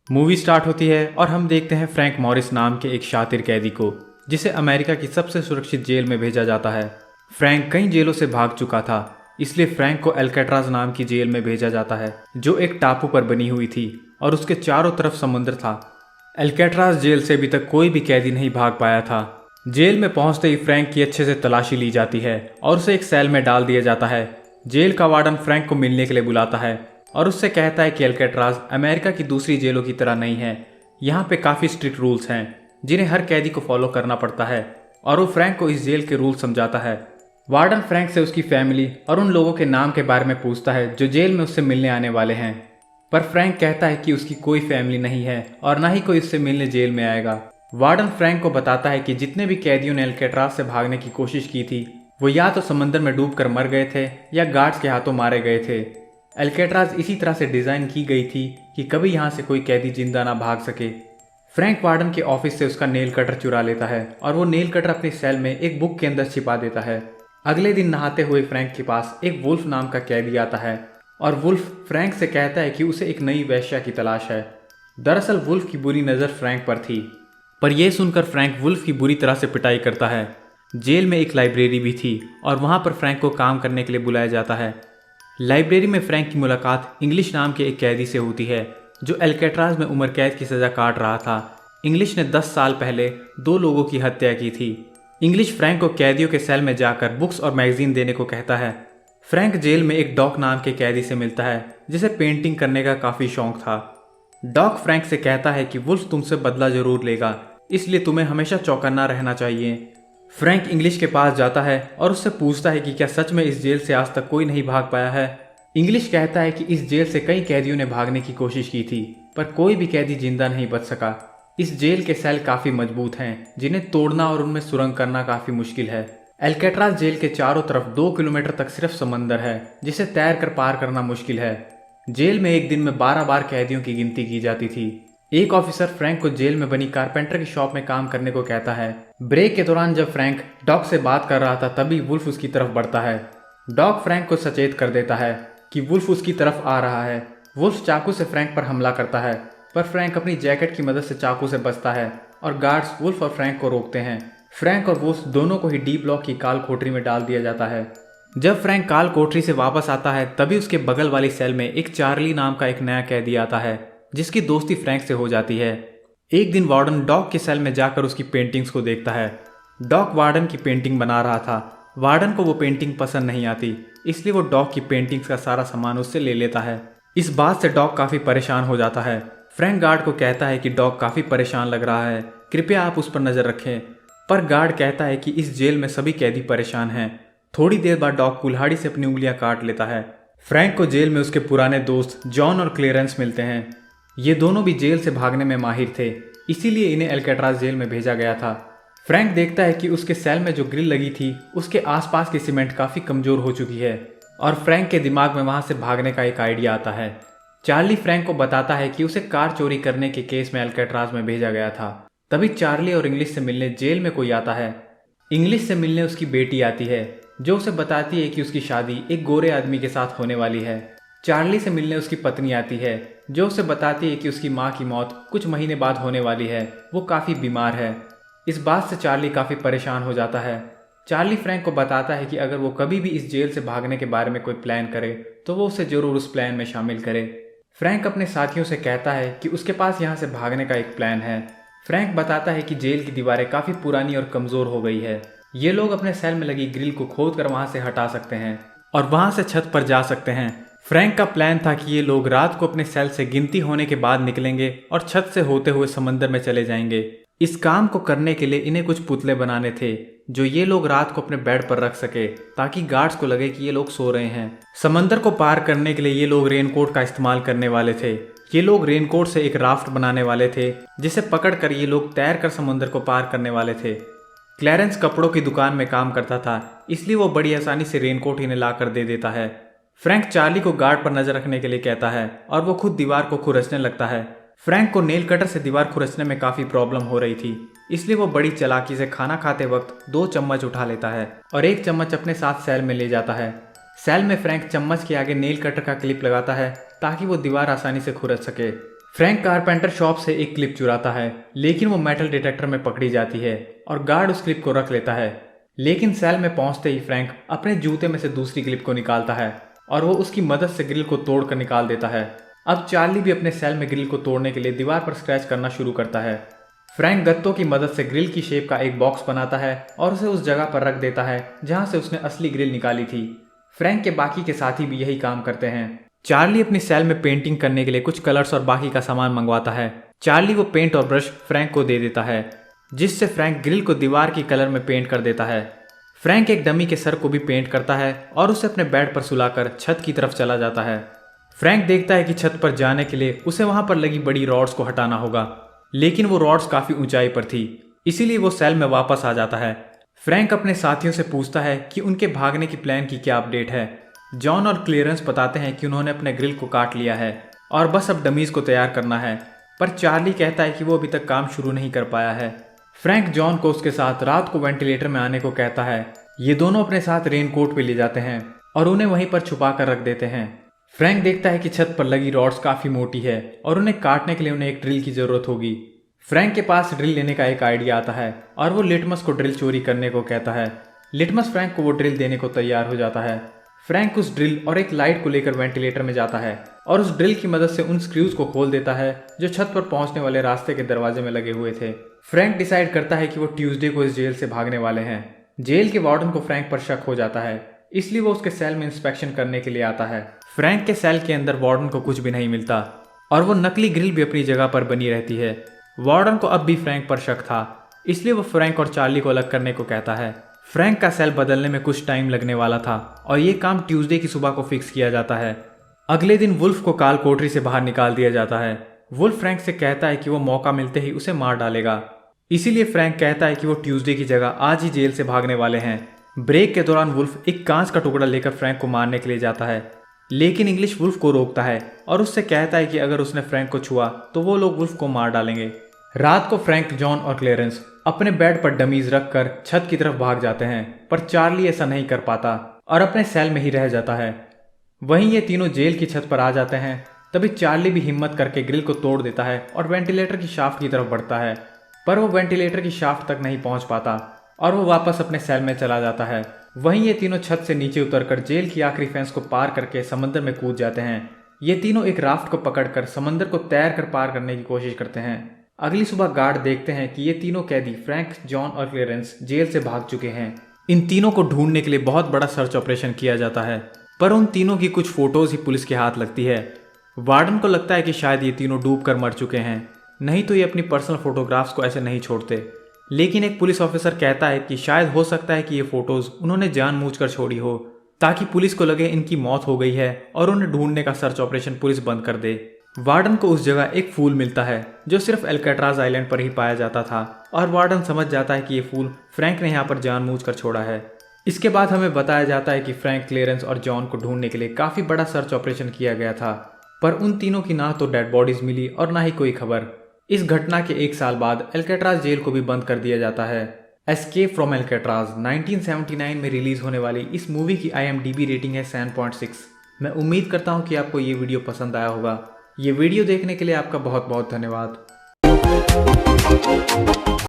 Movie start होती है और हम देखते हैं फ्रैंक मॉरिस नाम के एक शातिर कैदी को, जिसे अमेरिका की सबसे सुरक्षित जेल में भेजा जाता है। फ्रैंक कई जेलों से भाग चुका था, इसलिए फ्रैंक को एल्केट्राज नाम की जेल में भेजा जाता है, जो एक टापू पर बनी हुई थी और उसके चारों तरफ समुद्र था। एल्केट्राज जेल से अभी तक कोई भी कैदी नहीं भाग पाया था। जेल में पहुंचते ही फ्रैंक की अच्छे से तलाशी ली जाती है और उसे एक सेल में डाल दिया जाता है। जेल का वार्डन फ्रैंक को मिलने के लिए बुलाता है और उससे कहता है कि एल्केट्राज अमेरिका की दूसरी जेलों की तरह नहीं है। यहाँ पे काफ़ी स्ट्रिक्ट रूल्स हैं जिन्हें हर कैदी को फॉलो करना पड़ता है, और वो फ्रैंक को इस जेल के रूल समझाता है। वार्डन फ्रैंक से उसकी फैमिली और उन लोगों के नाम के बारे में पूछता है जो जेल में उससे मिलने आने वाले हैं, पर फ्रैंक कहता है कि उसकी कोई फैमिली नहीं है और ना ही कोई उससे मिलने जेल में आएगा। वार्डन फ्रैंक को बताता है कि जितने भी कैदियों ने एल्केट्राज से भागने की कोशिश की थी वो या तो समंदर में डूबकर मर गए थे या गार्ड्स के हाथों मारे गए थे। एल्केट्राज इसी तरह से डिज़ाइन की गई थी कि कभी यहाँ से कोई कैदी जिंदा ना भाग सके। फ्रैंक वार्डन के ऑफिस से उसका नेल कटर चुरा लेता है और वो नेल कटर अपनी सेल में एक बुक के अंदर छिपा देता है। अगले दिन नहाते हुए फ्रैंक के पास एक वुल्फ नाम का कैदी आता है और वुल्फ फ्रैंक से कहता है कि उसे एक नई वेश्या की तलाश है। दरअसल वुल्फ की बुरी नज़र फ्रैंक पर थी, पर यह सुनकर फ्रैंक वुल्फ की बुरी तरह से पिटाई करता है। जेल में एक लाइब्रेरी भी थी और वहाँ पर फ्रैंक को काम करने के लिए बुलाया जाता है। लाइब्रेरी में फ्रैंक की मुलाकात इंग्लिश नाम के एक कैदी से होती है जो एल्केट्राज में उम्र कैद की सज़ा काट रहा था। इंग्लिश ने 10 साल पहले 2 लोगों की हत्या की थी। इंग्लिश फ्रैंक को कैदियों के सेल में जाकर बुक्स और मैगजीन देने को कहता है। फ्रैंक जेल में एक डॉक नाम के कैदी से मिलता है जिसे पेंटिंग करने का काफ़ी शौक था। डॉक फ्रैंक से कहता है कि वुल्फ तुमसे बदला जरूर लेगा, इसलिए तुम्हें हमेशा चौकन्ना रहना चाहिए। फ्रैंक इंग्लिश के पास जाता है और उससे पूछता है कि क्या सच में इस जेल से आज तक कोई नहीं भाग पाया है। इंग्लिश कहता है कि इस जेल से कई कैदियों ने भागने की कोशिश की थी, पर कोई भी कैदी जिंदा नहीं बच सका। इस जेल के सेल काफ़ी मजबूत हैं जिन्हें तोड़ना और उनमें सुरंग करना काफ़ी मुश्किल है। एल्केट्राज जेल के चारों तरफ 2 किलोमीटर तक सिर्फ समंदर है जिसे तैर कर पार करना मुश्किल है। जेल में एक दिन में 12 बार कैदियों की गिनती की जाती थी। एक ऑफिसर फ्रैंक को जेल में बनी कारपेंटर की शॉप में काम करने को कहता है। ब्रेक के दौरान जब फ्रैंक डॉक से बात कर रहा था तभी वुल्फ उसकी तरफ बढ़ता है। डॉक फ्रैंक को सचेत कर देता है कि वुल्फ उसकी तरफ आ रहा है। वुल्फ चाकू से फ्रैंक पर हमला करता है, पर फ्रैंक अपनी जैकेट की मदद से चाकू से बचता है और गार्ड्स वुल्फ और फ्रैंक को रोकते हैं। फ्रैंक और वुल्फ दोनों को ही डी ब्लॉक की काल कोठरी में डाल दिया जाता है। जब फ्रैंक काल कोठरी से वापस आता है तभी उसके बगल वाली सेल में एक चार्ली नाम का एक नया कैदी आता है जिसकी दोस्ती फ्रैंक से हो जाती है। एक दिन वार्डन डॉक के सेल में जाकर उसकी पेंटिंग्स को देखता है। डॉक वार्डन की पेंटिंग बना रहा था। वार्डन को वो पेंटिंग पसंद नहीं आती, इसलिए वो डॉक की पेंटिंग्स का सारा सामान उससे ले लेता है। इस बात से डॉक काफ़ी परेशान हो जाता है। फ्रैंक गार्ड को कहता है कि डॉक काफ़ी परेशान लग रहा है, कृपया आप उस पर नज़र रखें। पर गार्ड कहता है कि इस जेल में सभी कैदी परेशान हैं। थोड़ी देर बाद डॉक कुल्हाड़ी से अपनी उंगलियां काट लेता है। फ्रैंक को जेल में उसके पुराने दोस्त जॉन और क्लेरेंस मिलते हैं। ये दोनों भी जेल से भागने में माहिर थे, इसीलिए इन्हें एल्केट्राज जेल में भेजा गया था। फ्रैंक देखता है कि उसके सेल में जो ग्रिल लगी थी उसके आसपास की सीमेंट काफ़ी कमज़ोर हो चुकी है और फ्रैंक के दिमाग में वहाँ से भागने का एक आइडिया आता है। चार्ली फ्रैंक को बताता है कि उसे कार चोरी करने के केस में एल्केट्राज में भेजा गया था। तभी चार्ली और इंग्लिश से मिलने जेल में कोई आता है। इंग्लिश से मिलने उसकी बेटी आती है जो उसे बताती है कि उसकी शादी एक गोरे आदमी के साथ होने वाली है। चार्ली से मिलने उसकी पत्नी आती है जो उसे बताती है कि उसकी माँ की मौत कुछ महीने बाद होने वाली है, वो काफ़ी बीमार है। इस बात से चार्ली काफ़ी परेशान हो जाता है। चार्ली फ्रैंक को बताता है कि अगर वो कभी भी इस जेल से भागने के बारे में कोई प्लान करे तो वो उसे ज़रूर उस प्लान में शामिल करे। फ्रैंक अपने साथियों से कहता है कि उसके पास यहाँ से भागने का एक प्लान है। फ्रैंक बताता है कि जेल की दीवारें काफ़ी पुरानी और कमज़ोर हो गई है। ये लोग अपने सेल में लगी ग्रिल को खोद कर वहाँ से हटा सकते हैं और वहाँ से छत पर जा सकते हैं। फ्रैंक का प्लान था कि ये लोग रात को अपने सेल से गिनती होने के बाद निकलेंगे और छत से होते हुए समंदर में चले जाएंगे। इस काम को करने के लिए इन्हें कुछ पुतले बनाने थे जो ये लोग रात को अपने बेड पर रख सके ताकि गार्ड्स को लगे कि ये लोग सो रहे हैं। समंदर को पार करने के लिए ये लोग रेनकोट का इस्तेमाल करने वाले थे। ये लोग रेनकोट से एक राफ्ट बनाने वाले थे जिसे पकड़कर ये लोग तैर कर समुद्र को पार करने वाले थे। क्लैरेंस कपड़ों की दुकान में काम करता था, इसलिए वो बड़ी आसानी से रेनकोट इन्हें ला कर दे देता है। फ्रैंक चार्ली को गार्ड पर नजर रखने के लिए कहता है और वो खुद दीवार को खुरचने लगता है। फ्रैंक को नेल कटर से दीवार खुरचने में काफ़ी प्रॉब्लम हो रही थी, इसलिए वो बड़ी चालाकी से खाना खाते वक्त 2 चम्मच उठा लेता है और 1 चम्मच अपने साथ सेल में ले जाता है। सेल में फ्रैंक चम्मच के आगे नेल कटर का क्लिप लगाता है ताकि वो दीवार आसानी से खुरच सके। फ्रैंक कारपेंटर शॉप से एक क्लिप चुराता है, लेकिन वो मेटल डिटेक्टर में पकड़ी जाती है और गार्ड उस क्लिप को रख लेता है। लेकिन सेल में पहुंचते ही फ्रैंक अपने जूते में से दूसरी क्लिप को निकालता है और वो उसकी मदद से ग्रिल को तोड़कर निकाल देता है। अब चार्ली भी अपने सेल में ग्रिल को तोड़ने के लिए दीवार पर स्क्रैच करना शुरू करता है। फ्रैंक गत्तों की मदद से ग्रिल की शेप का एक बॉक्स बनाता है और उसे उस जगह पर रख देता है जहां से उसने असली ग्रिल निकाली थी। फ्रैंक के बाकी के साथी भी यही काम करते हैं। चार्ली अपनी सेल में पेंटिंग करने के लिए कुछ कलर्स और बाकी का सामान मंगवाता है। चार्ली वो पेंट और ब्रश फ्रैंक को दे देता है, जिससे फ्रैंक ग्रिल को दीवार की कलर में पेंट कर देता है। फ्रैंक एक डमी के सर को भी पेंट करता है और उसे अपने बेड पर सुलाकर छत की तरफ चला जाता है। फ्रैंक देखता है कि छत पर जाने के लिए उसे वहां पर लगी बड़ी रॉड्स को हटाना होगा, लेकिन वो रॉड्स काफी ऊंचाई पर थी, इसीलिए वो सेल में वापस आ जाता है। फ्रैंक अपने साथियों से पूछता है कि उनके भागने की प्लान की क्या अपडेट है। जॉन और क्लियरेंस बताते हैं कि उन्होंने अपने ग्रिल को काट लिया है और बस अब डमीज को तैयार करना है, पर चार्ली कहता है कि वो अभी तक काम शुरू नहीं कर पाया है। फ्रैंक जॉन को उसके साथ रात को वेंटिलेटर में आने को कहता है। ये दोनों अपने साथ रेनकोट पे ले जाते हैं और उन्हें वहीं पर छुपा कर रख देते हैं। फ्रैंक देखता है कि छत पर लगी रॉड्स काफी मोटी है और उन्हें काटने के लिए उन्हें एक ड्रिल की जरूरत होगी। फ्रैंक के पास ड्रिल लेने का एक आइडिया आता है और वो लिटमस को ड्रिल चोरी करने को कहता है। लिटमस फ्रैंक को वो ड्रिल देने को तैयार हो जाता है। फ्रैंक उस ड्रिल और एक लाइट को लेकर वेंटिलेटर में जाता है और उस ड्रिल की मदद से उन स्क्रूज को खोल देता है जो छत पर पहुंचने वाले रास्ते के दरवाजे में लगे हुए थे। फ्रैंक डिसाइड करता है कि वो ट्यूसडे को इस जेल से भागने वाले हैं। जेल के वार्डन को फ्रैंक पर शक हो जाता है, इसलिए वो उसके सेल में इंस्पेक्शन करने के लिए आता है। फ्रैंक के सेल के अंदर वार्डन को कुछ भी नहीं मिलता और वो नकली ग्रिल भी अपनी जगह पर बनी रहती है। वार्डन को अब भी फ्रैंक पर शक था, इसलिए वो फ्रैंक और चार्ली को अलग करने को कहता है। फ्रैंक का सेल बदलने में कुछ टाइम लगने वाला था और ये काम ट्यूसडे की सुबह को फिक्स किया जाता है। अगले दिन वुल्फ को काल कोठरी से बाहर निकाल दिया जाता है। वुल्फ फ्रैंक से कहता है कि वो मौका मिलते ही उसे मार डालेगा, इसीलिए फ्रैंक कहता है कि वो ट्यूसडे की जगह आज ही जेल से भागने वाले हैं। ब्रेक के दौरान वुल्फ एक कांच का टुकड़ा लेकर फ्रैंक को मारने के लिए जाता है, लेकिन इंग्लिश वुल्फ को रोकता है और उससे कहता है कि अगर उसने फ्रैंक को छुआ तो वो लोग वुल्फ को मार डालेंगे। रात को फ्रैंक, जॉन और क्लेरेंस अपने बेड पर डमीज रखकर छत की तरफ भाग जाते हैं, पर चार्ली ऐसा नहीं कर पाता और अपने सेल में ही रह जाता है। वहीं ये तीनों जेल की छत पर आ जाते हैं। तभी चार्ली भी हिम्मत करके ग्रिल को तोड़ देता है और वेंटिलेटर की शाफ्ट की तरफ बढ़ता है, पर वो वेंटिलेटर की शाफ्ट तक नहीं पहुंच पाता और वो वापस अपने सेल में चला जाता है। वहीं ये तीनों छत से नीचे उतरकर जेल की आखिरी फेंस को पार करके समंदर में कूद जाते हैं। ये तीनों एक राफ्ट को पकड़कर समंदर को तैर कर पार करने की कोशिश करते हैं। अगली सुबह गार्ड देखते हैं कि ये तीनों कैदी फ्रैंक, जॉन और क्लेरेंस जेल से भाग चुके हैं। इन तीनों को ढूंढने के लिए बहुत बड़ा सर्च ऑपरेशन किया जाता है, पर उन तीनों की कुछ फोटोज ही पुलिस के हाथ लगती है। वार्डन को लगता है कि शायद ये तीनों डूब कर मर चुके हैं, नहीं तो ये अपनी पर्सनल फोटोग्राफ्स को ऐसे नहीं छोड़ते। लेकिन एक पुलिस ऑफिसर कहता है कि शायद हो सकता है कि ये फोटोज उन्होंने जानबूझकर छोड़ी हो, ताकि पुलिस को लगे इनकी मौत हो गई है और उन्हें ढूंढने का सर्च ऑपरेशन पुलिस बंद कर दे। वार्डन को उस जगह एक फूल मिलता है जो सिर्फ एल्काट्राज आइलैंड पर ही पाया जाता था और वार्डन समझ जाता है कि ये फूल फ्रैंक ने यहाँ पर जानबूझकर छोड़ा है। इसके बाद हमें बताया जाता है कि फ्रैंक, क्लेरेंस और जॉन को ढूंढने के लिए काफी बड़ा सर्च ऑपरेशन किया गया था, पर उन तीनों की ना तो डेड बॉडीज मिली और ना ही कोई खबर। इस घटना के 1 साल बाद एल्काट्राज जेल को भी बंद कर दिया जाता है। एस्केप फ्रॉम एल्काट्राज 1979 में रिलीज होने वाली इस मूवी की IMDb रेटिंग है 7.6। मैं उम्मीद करता हूँ कि आपको ये वीडियो पसंद आया होगा। ये वीडियो देखने के लिए आपका बहुत बहुत धन्यवाद।